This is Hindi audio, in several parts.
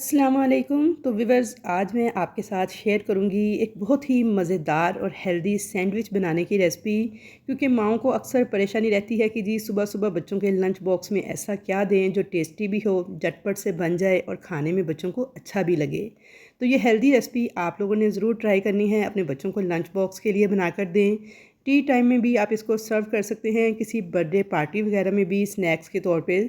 अस्सलामुअलैकुम। तो व्यूअर्स, आज मैं आपके साथ शेयर करूंगी एक बहुत ही मज़ेदार और हेल्दी सैंडविच बनाने की रेसिपी। क्योंकि माओं को अक्सर परेशानी रहती है कि जी सुबह सुबह बच्चों के लंच बॉक्स में ऐसा क्या दें जो टेस्टी भी हो, झटपट से बन जाए और खाने में बच्चों को अच्छा भी लगे। तो ये हेल्दी रेसिपी आप लोगों ने ज़रूर ट्राई करनी है, अपने बच्चों को लंच बॉक्स के लिए बनाकर दें। टी टाइम में भी आप इसको सर्व कर सकते हैं, किसी बर्थडे पार्टी वगैरह में भी स्नैक्स के तौर पे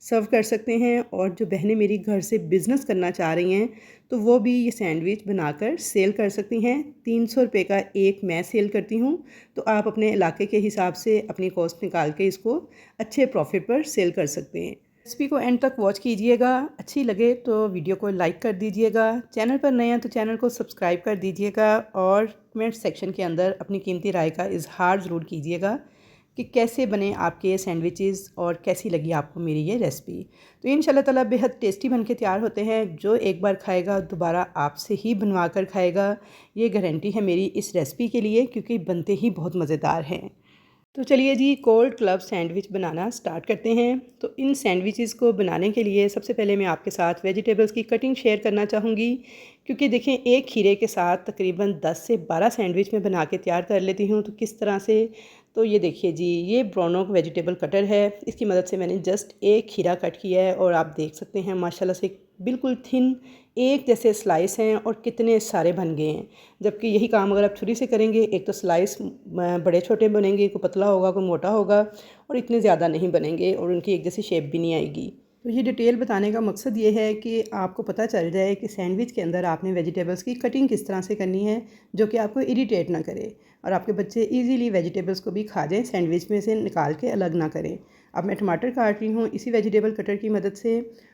सर्व कर सकते हैं। और जो बहनें मेरी घर से बिज़नेस करना चाह रही हैं तो वो भी ये सैंडविच बनाकर सेल कर सकती हैं। 300 रुपये का एक मैं सेल करती हूँ। तो आप अपने इलाके के हिसाब से अपनी कॉस्ट निकाल के इसको अच्छे प्रॉफिट पर सेल कर सकते हैं। रेसिपी को एंड तक वॉच कीजिएगा। अच्छी लगे तो वीडियो को लाइक कर दीजिएगा। चैनल पर नए हैं तो चैनल को सब्सक्राइब कर दीजिएगा और कमेंट सेक्शन के अंदर अपनी कीमती राय का इजहार ज़रूर कीजिएगा कि कैसे बने आपके ये सैंडविचेस और कैसी लगी आपको मेरी ये रेसिपी। तो इंशाल्लाह ताला बेहद टेस्टी बनके तैयार होते हैं। जो एक बार खाएगा दोबारा आपसे ही बनवा कर खाएगा, ये गारंटी है मेरी इस रेसिपी के लिए, क्योंकि बनते ही बहुत मज़ेदार हैं। तो चलिए जी, कोल्ड क्लब सैंडविच बनाना स्टार्ट करते हैं। तो इन सैंडविचेस को बनाने के लिए सबसे पहले मैं आपके साथ वेजिटेबल्स की कटिंग शेयर करना चाहूँगी। क्योंकि देखें, एक खीरे के साथ तकरीबन 10 से 12 सैंडविच मैं बना के तैयार कर लेती हूँ। तो किस तरह से, तो ये देखिए जी, ये ब्रोनोक वेजिटेबल कटर है। इसकी मदद से मैंने जस्ट एक खीरा कट किया है और आप देख सकते हैं माशाल्लाह से बिल्कुल थिन एक जैसे स्लाइस हैं और कितने सारे बन गए हैं। जबकि यही काम अगर आप छुरी से करेंगे, एक तो स्लाइस बड़े छोटे बनेंगे, कोई पतला होगा कोई मोटा होगा, और इतने ज़्यादा नहीं बनेंगे और उनकी एक जैसी शेप भी नहीं आएगी। तो ये डिटेल बताने का मकसद ये है कि आपको पता चल जाए कि सैंडविच के अंदर आपने वेजिटेबल्स की कटिंग किस तरह से करनी है जो कि आपको इरिटेट ना करे और आपके बच्चे इजीली वेजिटेबल्स को भी खा जाएं, सैंडविच में से निकाल के अलग ना करें। अब मैं टमाटर काट रही हूँ इसी वेजिटेबल कटर की मदद से,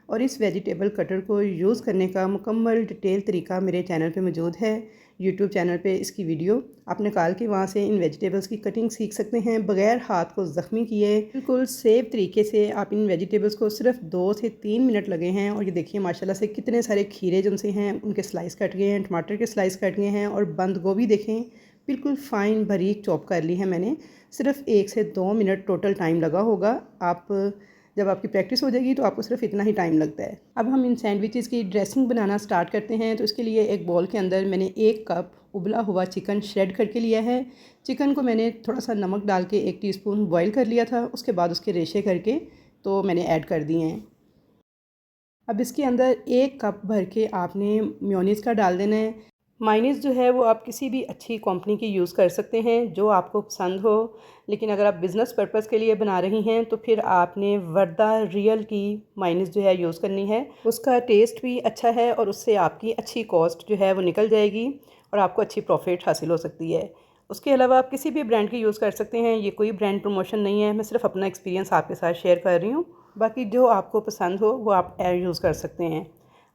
और इस वेजिटेबल कटर को यूज़ करने का मुकम्मल डिटेल तरीका मेरे चैनल पे मौजूद है। यूट्यूब चैनल पे इसकी वीडियो आप निकाल के वहाँ से इन वेजिटेबल्स की कटिंग सीख सकते हैं बग़ैर हाथ को ज़ख्मी किए। बिल्कुल सेफ तरीके से आप इन वेजिटेबल्स को सिर्फ 2 से 3 मिनट लगे हैं। और ये देखिए माशाल्लाह से कितने सारे खीरे जिनसे हैं उनके स्लाइस कट गए हैं, टमाटर के स्लाइस कट गए हैं, और बंद गोभी देखें बिल्कुल फ़ाइन बारीक चॉप कर ली है मैंने। सिर्फ 1 से 2 मिनट टोटल टाइम लगा होगा। आप जब आपकी प्रैक्टिस हो जाएगी तो आपको सिर्फ इतना ही टाइम लगता है। अब हम इन सैंडविचेस की ड्रेसिंग बनाना स्टार्ट करते हैं। तो इसके लिए एक बॉल के अंदर मैंने 1 कप उबला हुआ चिकन श्रेड करके लिया है। चिकन को मैंने थोड़ा सा नमक डाल के 1 टीस्पून बॉईल कर लिया था। उसके बाद उसके रेशे करके तो मैंने ऐड कर दिए हैं। अब इसके अंदर 1 कप भर के आपने मेयोनीज़ का डाल देना है। मायोनीज़ जो है वो आप किसी भी अच्छी कंपनी की यूज़ कर सकते हैं जो आपको पसंद हो। लेकिन अगर आप बिज़नेस पर्पज़ के लिए बना रही हैं तो फिर आपने वर्दा रियल की मायोनीज़ जो है यूज़ करनी है। उसका टेस्ट भी अच्छा है और उससे आपकी अच्छी कॉस्ट जो है वो निकल जाएगी और आपको अच्छी प्रॉफिट हासिल हो सकती है। उसके अलावा आप किसी भी ब्रांड की यूज़ कर सकते हैं। ये कोई ब्रांड प्रमोशन नहीं है, मैं सिर्फ अपना एक्सपीरियंस आपके साथ शेयर कर रही हूँ। बाकी जो आपको पसंद हो वो आप यूज़ कर सकते हैं।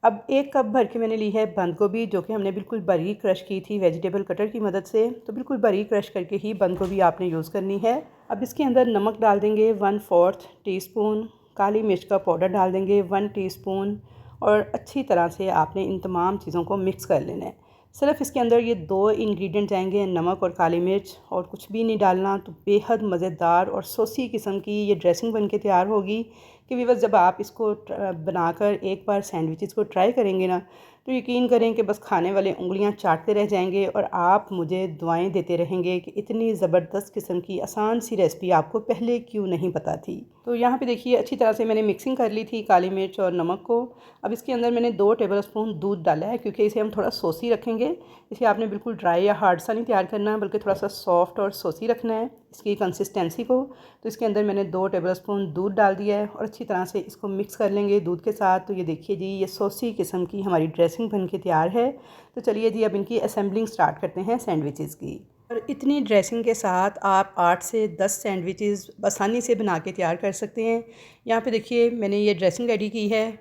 अब 1 कप भर के मैंने ली है बंद गोभी, जो कि हमने बिल्कुल बारीक क्रश की थी वेजिटेबल कटर की मदद से। तो बिल्कुल बारीक क्रश करके ही बंद गोभी आपने यूज़ करनी है। अब इसके अंदर नमक डाल देंगे 1/4 टीस्पून, काली मिर्च का पाउडर डाल देंगे 1 टीस्पून, और अच्छी तरह से आपने इन तमाम चीज़ों को मिक्स कर लेना है। सिर्फ इसके अंदर ये 2 इंग्रेडिएंट जाएंगे, नमक और काली मिर्च, और कुछ भी नहीं डालना। तो बेहद मज़ेदार और सॉसी किस्म की ये ड्रेसिंग बनके तैयार होगी कि व्यूअर्स, जब आप इसको बनाकर एक बार सैंडविचेस को ट्राई करेंगे ना, तो यकीन करें कि बस खाने वाले उंगलियां चाटते रह जाएंगे और आप मुझे दुआएं देते रहेंगे कि इतनी ज़बरदस्त किस्म की आसान सी रेसिपी आपको पहले क्यों नहीं पता थी। तो यहाँ पे देखिए अच्छी तरह से मैंने मिक्सिंग कर ली थी काली मिर्च और नमक को। अब इसके अंदर मैंने 2 टेबलस्पून दूध डाला है, क्योंकि इसे हम थोड़ा सॉसी रखेंगे। इसे आपने बिल्कुल ड्राई या हार्ड सा नहीं तैयार करना, बल्कि थोड़ा सा सॉफ्ट और सॉसी रखना है इसकी कंसिस्टेंसी को। तो इसके अंदर मैंने 2 टेबलस्पून दूध डाल दिया है और अच्छी तरह से इसको मिक्स कर लेंगे दूध के साथ। तो ये देखिए जी, ये सॉसी किस्म की हमारी ड्रेसिंग बन के तैयार है। तो चलिए जी, अब इनकी असेंबलिंग स्टार्ट करते हैं सैंडविचेस की। और इतनी ड्रेसिंग के साथ आप 8 से 10 सैंडविचेस आसानी से बना के तैयार कर सकते हैं। यहाँ पे देखिए मैंने ये ड्रेसिंग रेडी की है।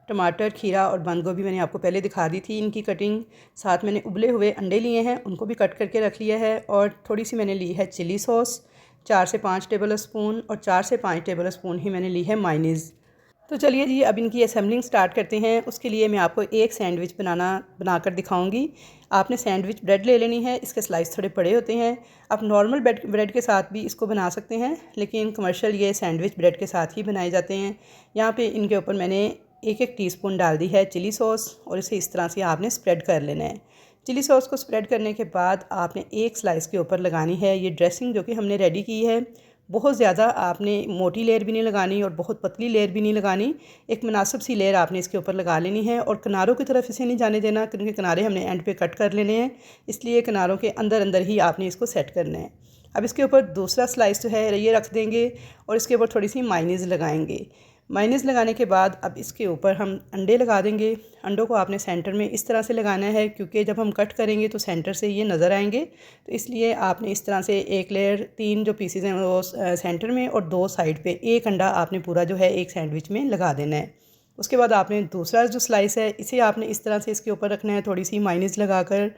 टमाटर, खीरा और बंद गोभी मैंने आपको पहले दिखा दी थी इनकी कटिंग। साथ मैंने उबले हुए अंडे लिए हैं, उनको भी कट करके रख लिया है। और थोड़ी सी मैंने ली है चिली सॉस 4 से 5 टेबल स्पून, और 4 से 5 टेबल स्पून ही मैंने ली है मायोनीज़। तो चलिए जी, अब इनकी असेंबलिंग स्टार्ट करते हैं। उसके लिए मैं आपको एक सैंडविच बनाकर दिखाऊंगी। आपने सैंडविच ब्रेड ले लेनी है, इसके स्लाइस थोड़े बड़े होते हैं। आप नॉर्मल ब्रेड के साथ भी इसको बना सकते हैं, लेकिन कमर्शियल ये सैंडविच ब्रेड के साथ ही बनाए जाते हैं। यहाँ पे इनके ऊपर मैंने एक एक टीस्पून डाल दी है चिली सॉस और इसे इस तरह से आपने स्प्रेड कर लेना है। चिली सॉस को स्प्रेड करने के बाद आपने एक स्लाइस के ऊपर लगानी है ये ड्रेसिंग जो कि हमने रेडी की है। बहुत ज़्यादा आपने मोटी लेयर भी नहीं लगानी और बहुत पतली लेयर भी नहीं लगानी, एक मुनासिब सी लेयर आपने इसके ऊपर लगा लेनी है। और किनारों की तरफ इसे नहीं जाने देना क्योंकि किनारे हमने एंड पे कट कर लेने हैं, इसलिए किनारों के अंदर अंदर ही आपने इसको सेट करना है। अब इसके ऊपर दूसरा स्लाइस जो है ये रख देंगे और इसके ऊपर थोड़ी सी मायोनीज़ लगाएंगे। मायोनीज़ लगाने के बाद अब इसके ऊपर हम अंडे लगा देंगे। अंडों को आपने सेंटर में इस तरह से लगाना है क्योंकि जब हम कट करेंगे तो सेंटर से ये नज़र आएंगे, तो इसलिए आपने इस तरह से एक लेयर 3 जो पीसेस हैं वो सेंटर में और 2 साइड पे एक अंडा आपने पूरा जो है एक सैंडविच में लगा देना है। उसके बाद आपने दूसरा जो स्लाइस है इसे आपने इस तरह से इसके ऊपर रखना है थोड़ी सी मायोनीज़ लगाकर,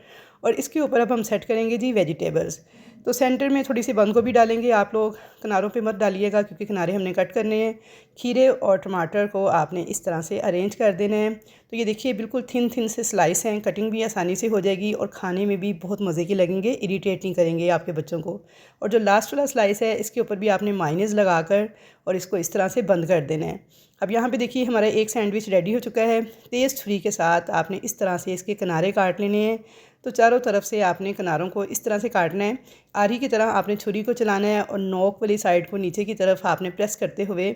और इसके ऊपर अब हम सेट करेंगे जी वेजिटेबल्स। तो सेंटर में थोड़ी सी बंद गोभी डालेंगे आप लोग, किनारों पे मत डालिएगा क्योंकि किनारे हमने कट करने हैं। खीरे और टमाटर को आपने इस तरह से अरेंज कर देना है। तो ये देखिए बिल्कुल थिन थिन से स्लाइस हैं, कटिंग भी आसानी से हो जाएगी और खाने में भी बहुत मज़े के लगेंगे, इरिटेट नहीं करेंगे आपके बच्चों को। और जो लास्ट वाला स्लाइस है इसके ऊपर भी आपने मायोनीज़ लगाकर और इसको इस तरह से बंद कर देना है। अब यहाँ पे देखिए हमारा एक सैंडविच रेडी हो चुका है। तेज़ छुरी के साथ आपने इस तरह से इसके किनारे काट लेने हैं। तो चारों तरफ से आपने किनारों को इस तरह से काटना है, आरी की तरह आपने छुरी को चलाना है और नोक वाली साइड को नीचे की तरफ आपने प्रेस करते हुए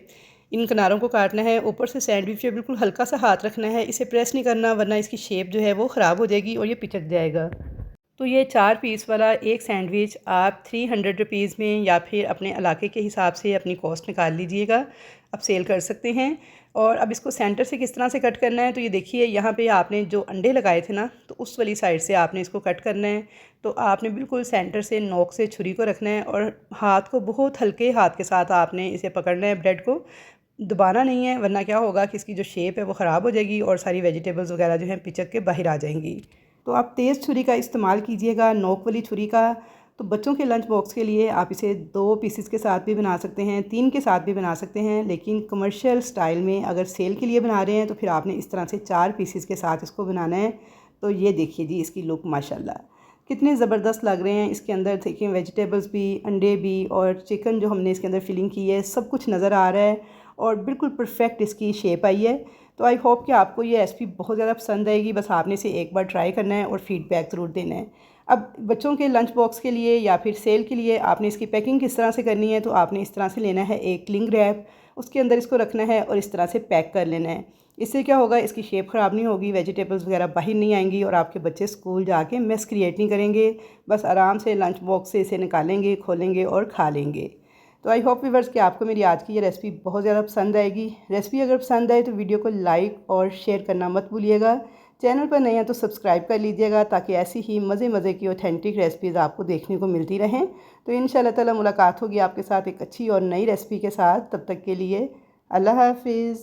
इन किनारों को काटना है। ऊपर से सैंडविच पे बिल्कुल हल्का सा हाथ रखना है, इसे प्रेस नहीं करना वरना इसकी शेप जो है वो ख़राब हो जाएगी और ये पिचक जाएगा। तो ये 4 पीस वाला एक सैंडविच आप 300 रुपीज़ में या फिर अपने इलाके के हिसाब से अपनी कॉस्ट निकाल लीजिएगा, आप सेल कर सकते हैं। और अब इसको सेंटर से किस तरह से कट करना है, तो ये देखिए यहाँ पे आपने जो अंडे लगाए थे ना, तो उस वाली साइड से आपने इसको कट करना है। तो आपने बिल्कुल सेंटर से नोक से छुरी को रखना है और हाथ को बहुत हल्के हाथ के साथ आपने इसे पकड़ना है, ब्रेड को दबाना नहीं है वरना क्या होगा कि इसकी जो शेप है वो ख़राब हो जाएगी और सारी वेजिटेबल्स वगैरह जो हैं पिचक के बाहर आ जाएंगी। तो आप तेज़ छुरी का इस्तेमाल कीजिएगा, नोक वाली छुरी का। तो बच्चों के लंच बॉक्स के लिए आप इसे 2 पीसेस के साथ भी बना सकते हैं, 3 के साथ भी बना सकते हैं, लेकिन कमर्शियल स्टाइल में अगर सेल के लिए बना रहे हैं तो फिर आपने इस तरह से 4 पीसेस के साथ इसको बनाना है। तो ये देखिए जी इसकी लुक माशाल्लाह कितने ज़बरदस्त लग रहे हैं। इसके अंदर देखिए वेजिटेबल्स भी, अंडे भी और चिकन जो हमने इसके अंदर फिलिंग की है सब कुछ नज़र आ रहा है और बिल्कुल परफेक्ट इसकी शेप आई है। तो आई होप कि आपको ये रेसिपी बहुत ज़्यादा पसंद आएगी। बस आपने इसे एक बार ट्राई करना है और फीडबैक ज़रूर देना है। अब बच्चों के लंच बॉक्स के लिए या फिर सेल के लिए आपने इसकी पैकिंग किस तरह से करनी है, तो आपने इस तरह से लेना है एक क्लिंग रैप, उसके अंदर इसको रखना है और इस तरह से पैक कर लेना है। इससे क्या होगा, इसकी शेप ख़राब नहीं होगी, वेजिटेबल्स वगैरह बाहर नहीं आएंगी और आपके बच्चे स्कूल जाके मेस क्रिएट नहीं करेंगे, बस आराम से लंच बॉक्स से इसे निकालेंगे, खोलेंगे और खा लेंगे। तो आई होप व्यूअर्स कि आपको मेरी आज की ये रेसिपी बहुत ज़्यादा पसंद आएगी। रेसिपी अगर पसंद आए तो वीडियो को लाइक और शेयर करना मत भूलिएगा। चैनल पर नए हैं तो सब्सक्राइब कर लीजिएगा ताकि ऐसी ही मज़े की ऑथेंटिक रेसिपीज़ आपको देखने को मिलती रहें। तो इंशाल्लाह ताला मुलाकात होगी आपके साथ एक अच्छी और नई रेसिपी के साथ। तब तक के लिए अल्लाह हाफिज़।